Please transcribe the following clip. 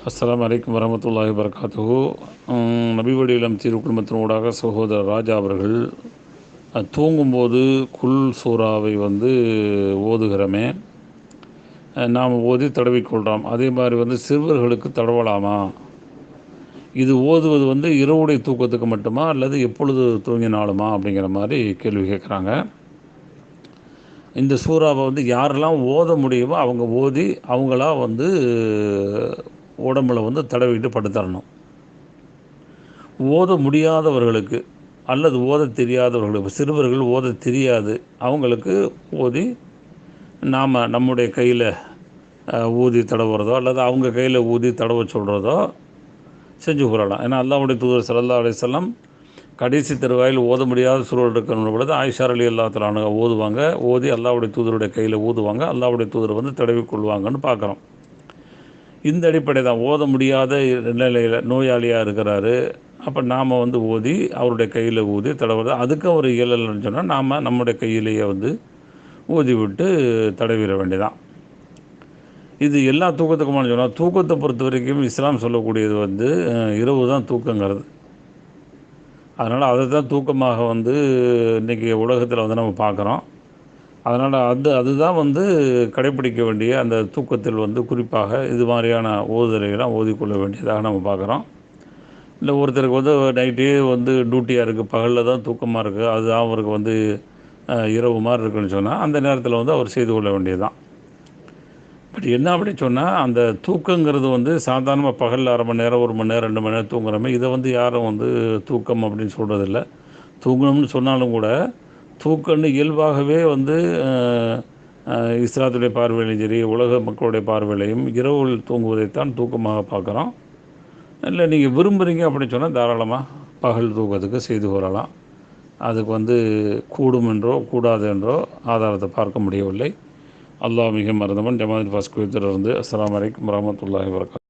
அஸ்ஸலாமு அலைக்கும் வரமத்துல்லாஹி வபரகாத்துஹு. நபி வடிவிலம் தீர்வு குடும்பத்தினூடாக சகோதரர் ராஜா அவர்கள் தூங்கும்போது குல் சூறாவை ஓதுகிறோமே, நாம் ஓதி தடவிக்கொள்கிறோம். அதே மாதிரி சிறுவர்களுக்கு தடவலாமா? இது ஓதுவது இரவுடைய தூக்கத்துக்கு மட்டுமா அல்லது எப்பொழுது தூங்கினாலுமா அப்படிங்கிற மாதிரி கேள்வி கேட்குறாங்க. இந்த சூறாவை யாரெல்லாம் ஓத முடியுமோ அவங்க ஓதி அவங்களா உடம்புல தடவிட்டு படுத்தரணும். ஓத முடியாதவர்களுக்கு அல்லது ஓத தெரியாதவர்களுக்கு, சிறுவர்கள் ஓத தெரியாது, அவங்களுக்கு ஓதி நாம் நம்முடைய கையில் ஊதி தடவுறதோ அல்லது அவங்க கையில் ஊதி தடவ சொல்கிறதோ செஞ்சு கொள்ளலாம். ஏன்னா அல்லாஹ்வுடைய தூதர் ஸல்லல்லாஹு அலைஹி வஸல்லம் கடைசி தருவாயில் ஓத முடியாத சூழல் இருக்கிற பொழுது ஆயிஷா ரலியல்லாஹு தஆலா அன்ஹா ஓதுவாங்க. ஓதி அல்லாஹ்வுடைய தூதருடைய கையில் ஊதுவாங்க. அல்லாஹ்வுடைய தூதர் தடவிக்கொள்வாங்கன்னு பார்க்குறோம். இந்த அடிப்படை தான். ஓத முடியாத நிலையில் நோயாளியாக இருக்கிறாரு, அப்போ நாம் ஓதி அவருடைய கையில் ஊதி தடவுறது, அதுக்கு ஒரு இயலல்னு சொன்னால் நாம் நம்முடைய கையிலேயே ஊதி விட்டு தடவிட வேண்டியதான். இது எல்லா தூக்கத்துக்குமானு சொன்னால், தூக்கத்தை பொறுத்த வரைக்கும் இஸ்லாம் சொல்லக்கூடியது இரவு தான் தூக்கங்கிறது. அதனால் அதை தான் தூக்கமாக இன்றைக்கி உலகத்தில் நம்ம பார்க்குறோம். அதனால் அதுதான் கடைப்பிடிக்க வேண்டிய அந்த தூக்கத்தில் குறிப்பாக இது மாதிரியான ஓதுதலையெல்லாம் ஓதிக்கொள்ள வேண்டியதாக நம்ம பார்க்குறோம். இல்லை ஒருத்தருக்கு நைட்டே டியூட்டியாக இருக்குது, பகலில் தான் தூக்கமாக இருக்குது, அதுதான் அவருக்கு இரவு மாதிரி இருக்குன்னு சொன்னால் அந்த நேரத்தில் அவர் செய்து கொள்ள வேண்டியது தான். பட் என்ன அப்படி சொன்னால், அந்த தூக்கங்கிறது சாதாரணமாக பகலில் அரை மணி நேரம் 1 மணி நேரம் 2 மணி நேரம் தூங்குறோமே, இதை யாரும் தூக்கம் அப்படின்னு சொல்கிறதில்ல. தூங்கணும்னு சொன்னாலும் கூட தூக்கம்னு இயல்பாகவே இஸ்லாத்துடைய பார்வையிலையும் சரி, உலக மக்களுடைய பார்வையிலையும் இரவில் தூங்குவதைத்தான் தூக்கமாக பார்க்குறோம். இல்லை நீங்கள் விரும்புகிறீங்க அப்படின்னு சொன்னால் தாராளமாக பகல் தூக்கத்துக்கு செய்து கொள்ளலாம். அதுக்கு கூடும் என்றோ கூடாது என்றோ ஆதாரத்தை பார்க்க முடியவில்லை. அல்லாஹ் மிக மருந்தவன். ஜமால் பாஸ்குவித்திலிருந்து. அஸ்ஸலாமு அலைக்கும் வரஹ்மத்துல்லாஹி வபரகாத்துஹு.